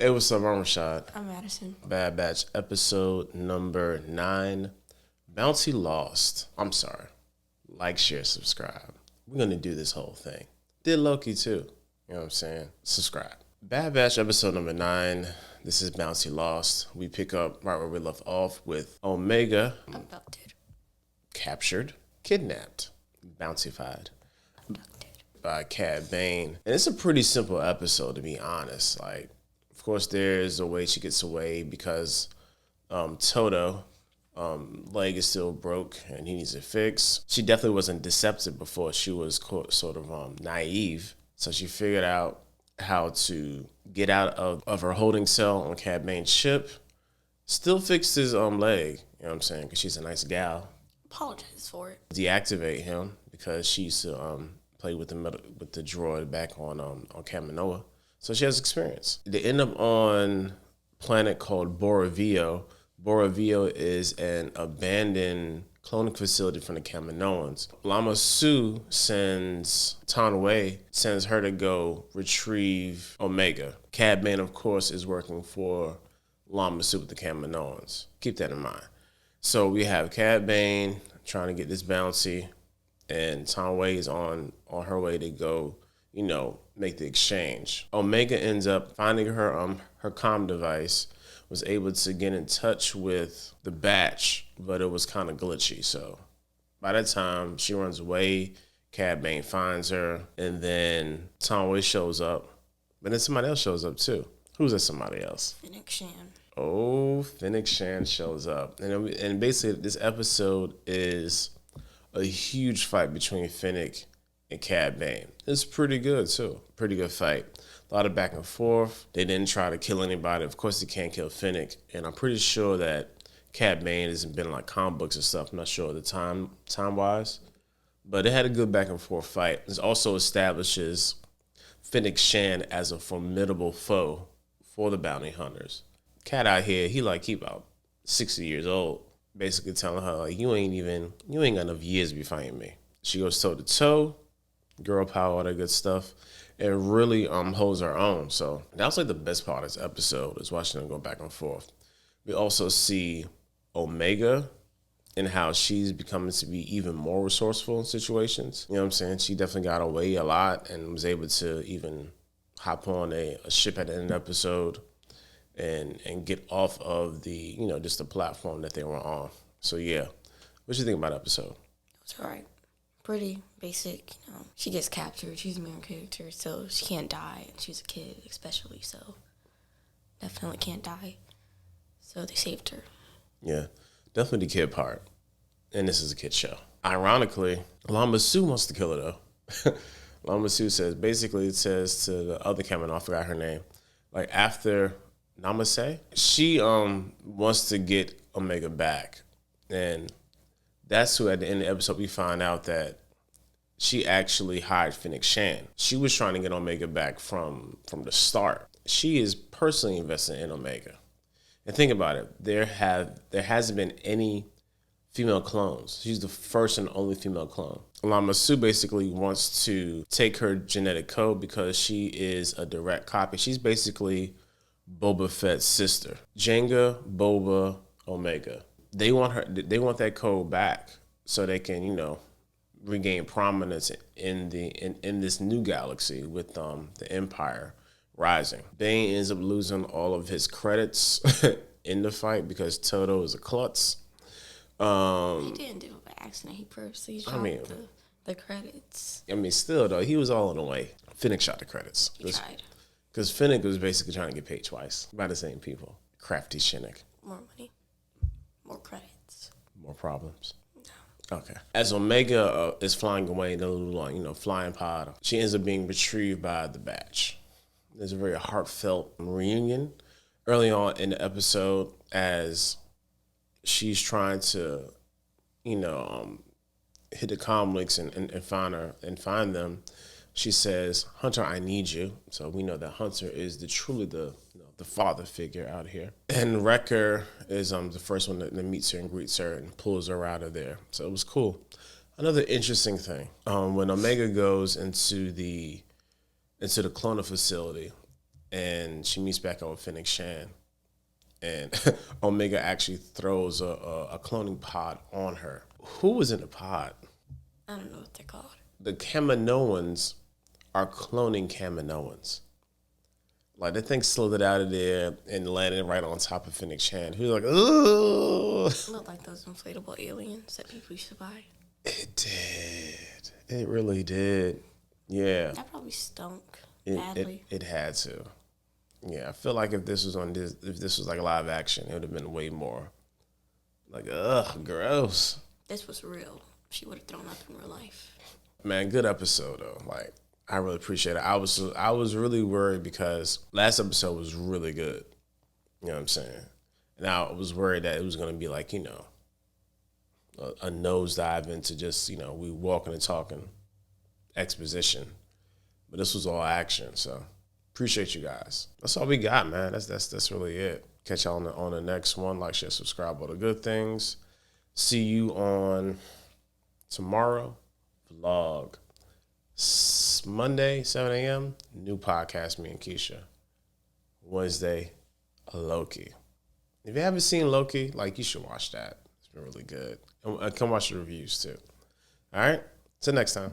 Hey, what's up? I'm Rashad. I'm Madison. Bad Batch episode number 9. Bounty Lost. I'm sorry. Like, share, subscribe. We're going to do this whole thing. Did Loki too. You know what I'm saying? Subscribe. Bad Batch episode number 9. This is Bounty Lost. We pick up right where we left off with Omega Abducted. captured, kidnapped, bountified by Cad Bane. And it's a pretty simple episode, to be honest. Like, of course, there's a way she gets away because Toto leg is still broke and he needs it fixed. She definitely wasn't deceptive before. She was sort of naive. So she figured out how to get out of her holding cell on Cad Bane's ship. Still fixed his leg, you know what I'm saying, because she's a nice gal. Apologize for it. Deactivate him because she used to play with the droid back on Kaminoa. So she has experience. They end up on a planet called Boravio. Boravio is an abandoned cloning facility from the Kaminoans. Lama Su sends her to go retrieve Omega. Cad Bane, of course, is working for Lama Su with the Kaminoans. Keep that in mind. So we have Cad Bane trying to get this bounty, and Tonway is on her way to go, make the exchange. Omega ends up finding her comm device, was able to get in touch with the batch, but it was kind of glitchy. So by that time, she runs away. Cad Bane finds her, and then Tonway shows up, but then somebody else shows up too. Who's that somebody else? Fennec Shan. Oh, Fennec Shan shows up. And basically, this episode is a huge fight between Fennec and Cad Bane. It's pretty good, too. Pretty good fight. A lot of back and forth. They didn't try to kill anybody. Of course, they can't kill Fennec. And I'm pretty sure that Cad Bane hasn't been in, like, comic books and stuff. I'm not sure the time-wise. But it had a good back and forth fight. This also establishes Fennec Shan as a formidable foe for the bounty hunters. Cat out here, he about 60 years old, basically telling her, like, you ain't got enough years to be fighting me. She goes toe to toe, girl power, all that good stuff, and really holds her own. So that was like the best part of this episode, is watching them go back and forth. We also see Omega and how she's becoming to be even more resourceful in situations. You know what I'm saying? She definitely got away a lot and was able to even hop on a ship at the end of the episode and get off of the, just the platform that they were on. So, yeah. What you think about the episode? It's all right. Pretty basic, She gets captured. She's a main character, so she can't die. And she's a kid, especially, so definitely can't die. So they saved her. Yeah, definitely the kid part. And this is a kid show. Ironically, Lama Su wants to kill her, though. Lama Su says to the other cameraman, I forgot her name, like, after Namaste, she wants to get Omega back. And that's who, at the end of the episode, we find out that she actually hired Fennec Shan. She was trying to get Omega back from the start. She is personally invested in Omega. And think about it, there hasn't been any female clones. She's the first and only female clone. Lama Su basically wants to take her genetic code because she is a direct copy. She's basically Boba Fett's sister. Jenga, Boba, Omega. They want that code back so they can, regain prominence in this new galaxy with the Empire rising. Bane ends up losing all of his credits in the fight because Toto is a klutz. He didn't do it by accident. He purposely dropped the credits. Still, though, he was all in the way. Fennec shot the credits. He tried. Because Fennec was basically trying to get paid twice by the same people. Crafty Shinnick. More money. More credits. More problems. No. Okay. As Omega is flying away in the little, flying pod, she ends up being retrieved by the batch. There's a very heartfelt reunion early on in the episode as she's trying to, hit the comm links and find them. She says, "Hunter, I need you." So we know that Hunter is truly the father figure out here. And Wrecker is the first one that meets her and greets her and pulls her out of there. So it was cool. Another interesting thing, when Omega goes into the cloner facility, and she meets back up with Fennec Shan, and Omega actually throws a cloning pod on her. Who was in the pod? I don't know what they're called. The Kaminoans are cloning Kaminoans. Like, the thing slid it out of there and landed right on top of Fennec Shan. He was like, ooh. It looked like those inflatable aliens that people used to buy. It did. It really did. Yeah. That probably stunk badly. It had to. Yeah, I feel like if this was like live action, it would have been way more like, ugh, gross. This was real. She would have thrown up in real life. Man, good episode though. Like, I really appreciate it. I was really worried because last episode was really good. You know what I'm saying? And I was worried that it was going to be like, you know, a nosedive into just, you know, we walking and talking exposition. But this was all action, so appreciate you guys. That's all we got, man. That's really it. Catch y'all on the next one. Like, share, subscribe, all the good things. See you on tomorrow vlog. Monday, 7 a.m., new podcast, me and Keisha. Wednesday, Loki. If you haven't seen Loki, like, you should watch that. It's been really good. And come watch the reviews, too. All right? Till next time.